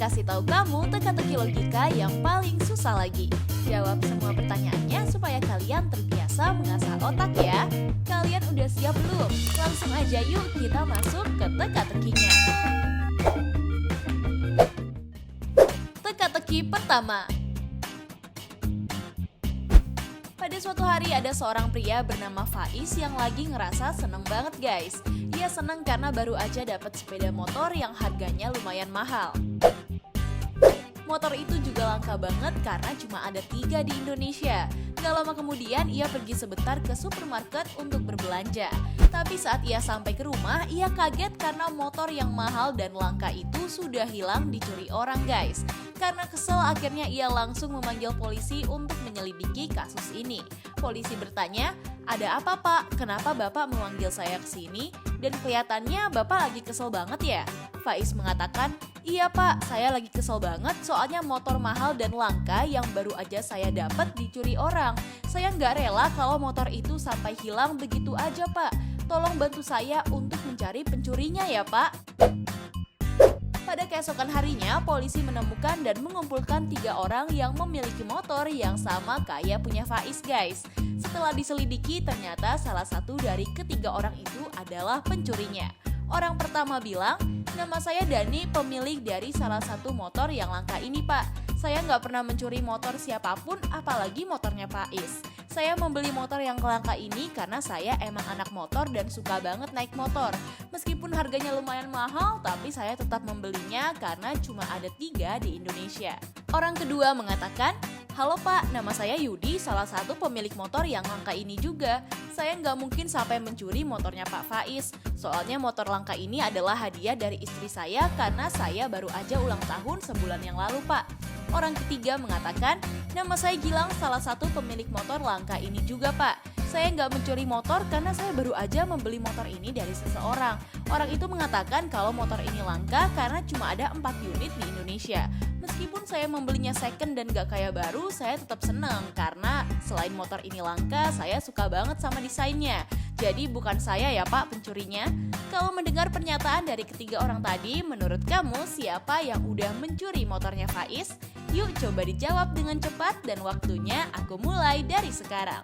kasih tahu kamu teka-teki logika yang paling susah lagi. Jawab semua pertanyaannya supaya kalian terbiasa mengasah otak ya. Kalian udah siap belum? Langsung aja yuk kita masuk ke teka-tekinya. Teka-teki pertama. Pada suatu hari ada seorang pria bernama Faiz yang lagi ngerasa seneng banget guys. Ia seneng karena baru aja dapat sepeda motor yang harganya lumayan mahal. Motor itu juga langka banget karena cuma ada 3 di Indonesia. Gak lama kemudian ia pergi sebentar ke supermarket untuk berbelanja. Tapi saat ia sampai ke rumah, ia kaget karena motor yang mahal dan langka itu sudah hilang dicuri orang guys. Karena kesel akhirnya ia langsung memanggil polisi untuk menyelidiki kasus ini. Polisi bertanya, "Ada apa Pak? Kenapa Bapak memanggil saya ke sini? Dan kelihatannya Bapak lagi kesel banget ya?" Faiz mengatakan, "Iya Pak, saya lagi kesel banget soalnya motor mahal dan langka yang baru aja saya dapat dicuri orang. Saya nggak rela kalau motor itu sampai hilang begitu aja Pak. Tolong bantu saya untuk mencari pencurinya ya Pak." Pada keesokan harinya, polisi menemukan dan mengumpulkan 3 orang yang memiliki motor yang sama kayak punya Faiz guys. Setelah diselidiki, ternyata salah satu dari ketiga orang itu adalah pencurinya. Orang pertama bilang, "Nama saya Dani, pemilik dari salah satu motor yang langka ini Pak. Saya nggak pernah mencuri motor siapapun, apalagi motornya Faiz. Saya membeli motor yang langka ini karena saya emang anak motor dan suka banget naik motor. Meskipun harganya lumayan mahal, tapi saya tetap membelinya karena cuma ada 3 di Indonesia." Orang kedua mengatakan, "Halo Pak, nama saya Yudi, salah satu pemilik motor yang langka ini juga. Saya nggak mungkin sampai mencuri motornya Pak Faiz. Soalnya motor langka ini adalah hadiah dari istri saya karena saya baru aja ulang tahun sebulan yang lalu Pak." Orang ketiga mengatakan, "Nama saya Gilang, salah satu pemilik motor langka ini juga Pak. Saya nggak mencuri motor karena saya baru aja membeli motor ini dari seseorang. Orang itu mengatakan kalau motor ini langka karena cuma ada 4 unit di Indonesia. Meskipun saya membelinya second dan gak kayak baru, saya tetap seneng karena selain motor ini langka, saya suka banget sama desainnya. Jadi bukan saya ya Pak pencurinya." Kalau mendengar pernyataan dari ketiga orang tadi, menurut kamu siapa yang udah mencuri motornya Faiz? Yuk coba dijawab dengan cepat dan waktunya aku mulai dari sekarang.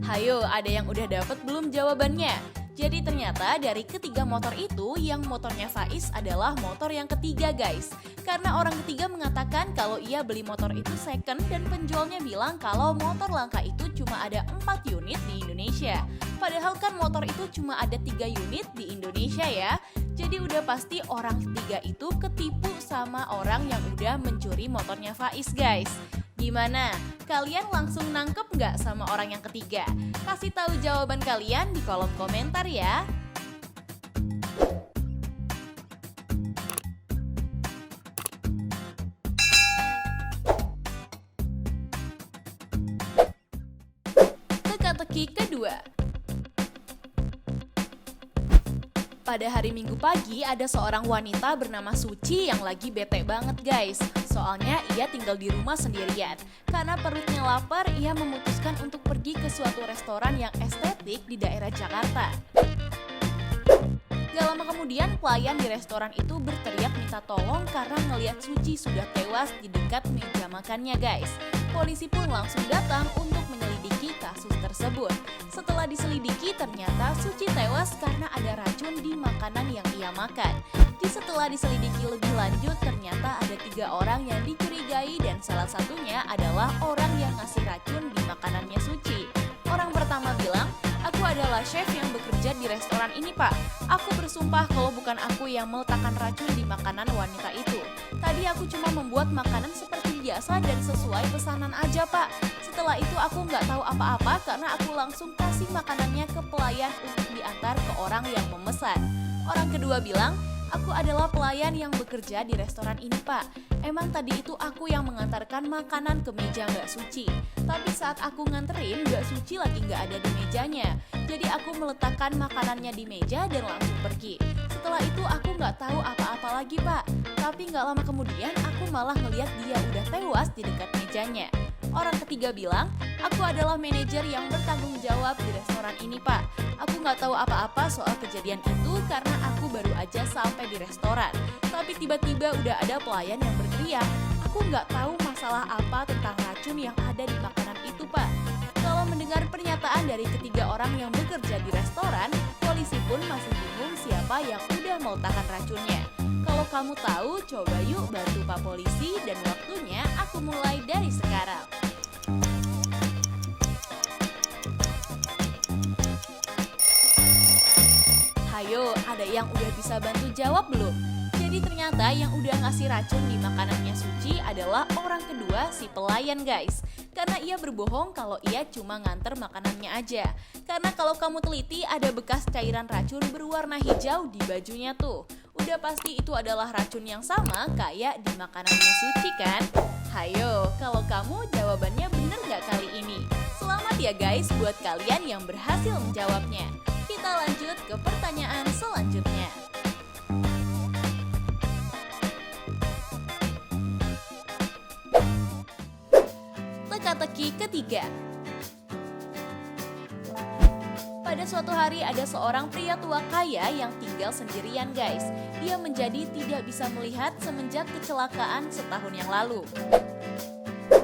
Hayo, ada yang udah dapet belum jawabannya? Jadi ternyata dari ketiga motor itu, yang motornya Faiz adalah motor yang ketiga guys. Karena orang ketiga mengatakan kalau ia beli motor itu second dan penjualnya bilang kalau motor langka itu cuma ada 4 unit di Indonesia. Padahal kan motor itu cuma ada 3 unit di Indonesia ya. Jadi udah pasti orang ketiga itu ketipu sama orang yang udah mencuri motornya Faiz guys. Gimana? Kalian langsung nangkep nggak sama orang yang ketiga? Kasih tahu jawaban kalian di kolom komentar ya. Teka-teki kedua. Pada hari Minggu pagi ada seorang wanita bernama Suci yang lagi bete banget guys. Soalnya ia tinggal di rumah sendirian. Karena perutnya lapar, ia memutuskan untuk pergi ke suatu restoran yang estetik di daerah Jakarta. Gak lama kemudian pelayan di restoran itu berteriak minta tolong karena ngelihat Suci sudah tewas di dekat meja makannya guys. Polisi pun langsung datang untuk menyelidiki kasus tersebut. Setelah diselidiki ternyata Suci tewas karena ada racun di makanan yang ia makan. Setelah diselidiki lebih lanjut ternyata ada 3 orang yang dicurigai dan salah satunya adalah orang yang ngasih racun di makanannya Suci. Orang pertama bilang, "Aku adalah chef yang bekerja di restoran ini Pak. Aku bersumpah kalau bukan aku yang meletakkan racun di makanan wanita itu. Tadi aku cuma membuat makanan seperti biasa dan sesuai pesanan aja Pak. Setelah itu aku nggak tahu apa-apa karena aku langsung kasih makanannya ke pelayan untuk diantar ke orang yang memesan." Orang kedua bilang, "Aku adalah pelayan yang bekerja di restoran ini Pak. Emang tadi itu aku yang mengantarkan makanan ke meja Mbak Suci. Tapi saat aku nganterin, Mbak Suci lagi nggak ada di mejanya. Jadi aku meletakkan makanannya di meja dan langsung pergi. Setelah itu aku nggak tahu apa-apa lagi Pak. Tapi nggak lama kemudian aku malah ngeliat dia udah tewas di dekat mejanya." Orang ketiga bilang, aku adalah manajer yang bertanggung jawab di restoran ini pak. Aku nggak tahu apa-apa soal kejadian itu karena aku baru aja sampai di restoran. Tapi tiba-tiba udah ada pelayan yang berteriak, aku nggak tahu masalah apa tentang racun yang ada di makanan itu pak. Kalau mendengar pernyataan dari ketiga orang yang bekerja di restoran, polisi pun masih bingung siapa yang udah meletakkan racunnya. Kalau kamu tahu, coba yuk bantu Pak Polisi dan waktunya aku mulai dari sekarang. Hayo, ada yang udah bisa bantu jawab belum? Jadi ternyata yang udah ngasih racun di makanannya Suci adalah orang kedua si pelayan guys. Karena ia berbohong kalau ia cuma nganter makanannya aja. Karena kalau kamu teliti ada bekas cairan racun berwarna hijau di bajunya tuh. Udah pasti itu adalah racun yang sama kayak di makanannya Suci kan? Hayo, kalau kamu jawabannya bener gak kali ini? Selamat ya guys buat kalian yang berhasil menjawabnya. Kita lanjut ke pertanyaan selanjutnya. Teka-teki ketiga. Pada suatu hari ada seorang pria tua kaya yang tinggal sendirian guys. Dia menjadi tidak bisa melihat semenjak kecelakaan setahun yang lalu.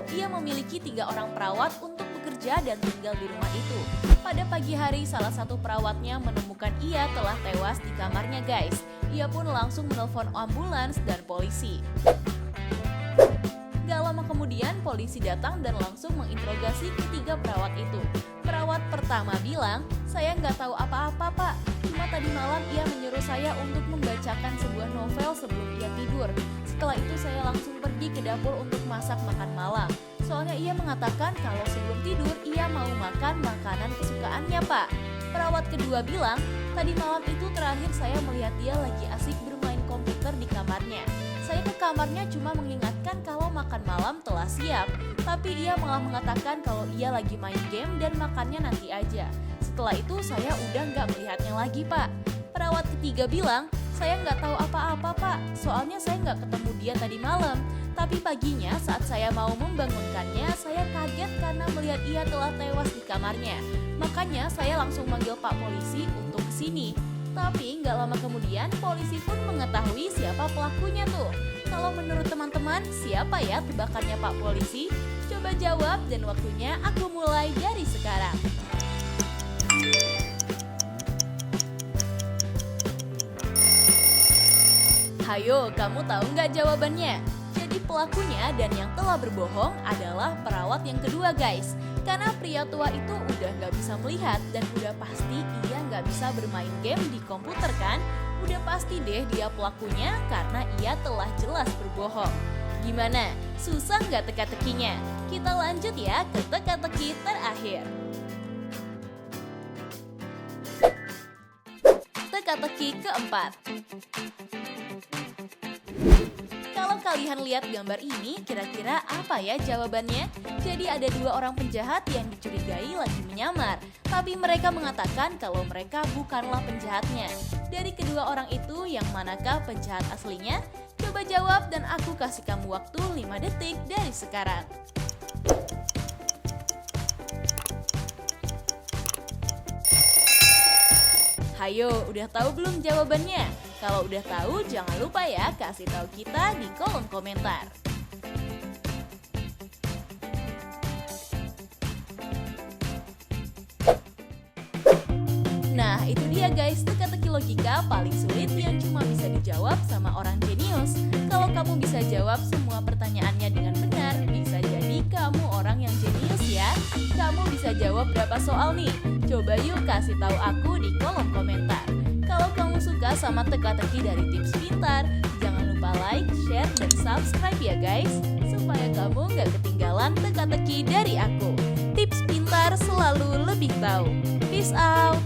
Dia memiliki 3 orang perawat untuk bekerja dan tinggal di rumah itu. Pada pagi hari salah satu perawatnya menemukan ia telah tewas di kamarnya guys. Ia pun langsung menelpon ambulans dan polisi. Gak lama kemudian polisi datang dan langsung menginterogasi ketiga perawat itu. Perawat pertama bilang, saya nggak tahu apa-apa pak. Cuma tadi malam ia menyuruh saya untuk membacakan sebuah novel sebelum ia tidur. Setelah itu saya langsung pergi ke dapur untuk masak makan malam. Soalnya ia mengatakan kalau sebelum tidur ia mau makan makanan kesukaannya pak. Perawat kedua bilang, tadi malam itu terakhir saya melihat dia lagi asik bermain komputer di kamarnya. Saya ke kamarnya cuma mengingatkan kalau makan malam telah siap, tapi ia malah mengatakan kalau ia lagi main game dan makannya nanti aja. Setelah itu saya udah nggak melihatnya lagi pak. Perawat ketiga bilang, saya nggak tahu apa-apa pak, soalnya saya nggak ketemu dia tadi malam. Tapi paginya saat saya mau membangunkannya, saya kaget karena melihat ia telah tewas di kamarnya. Makanya saya langsung manggil Pak Polisi untuk kesini. Tapi nggak lama kemudian polisi pun mengetahui siapa pelakunya tuh. Kalau menurut teman-teman, siapa ya tebakannya Pak Polisi? Coba jawab dan waktunya aku mulai dari sekarang. Hayo, kamu tahu nggak jawabannya? Jadi pelakunya dan yang telah berbohong adalah perawat yang kedua guys. Karena pria tua itu udah nggak bisa melihat dan udah pasti ia nggak bisa bermain game di komputer kan? Udah pasti deh dia pelakunya karena ia telah jelas berbohong. Gimana? Susah nggak teka-tekinya? Kita lanjut ya ke teka-teki terakhir. Teka-teki keempat. Kalau kalian lihat gambar ini, kira-kira apa ya jawabannya? Jadi ada 2 orang penjahat yang dicurigai lagi menyamar, tapi mereka mengatakan kalau mereka bukanlah penjahatnya. Dari kedua orang itu, yang manakah penjahat aslinya? Coba jawab dan aku kasih kamu waktu 5 detik dari sekarang. Hayo, udah tahu belum jawabannya? Kalau udah tahu, jangan lupa ya kasih tahu kita di kolom komentar. Nah, itu dia guys, teka-teki logika paling sulit yang cuma bisa dijawab sama orang jenius. Kalau kamu bisa jawab semua pertanyaannya dengan benar, bisa jadi kamu orang yang jenius ya. Kamu bisa jawab berapa soal nih? Coba yuk kasih tahu aku di kolom komentar. Kalau kamu suka sama teka-teki dari Tips Pintar, jangan lupa like, share, dan subscribe ya guys, supaya kamu gak ketinggalan teka-teki dari aku. Tips Pintar selalu lebih tahu. Peace out!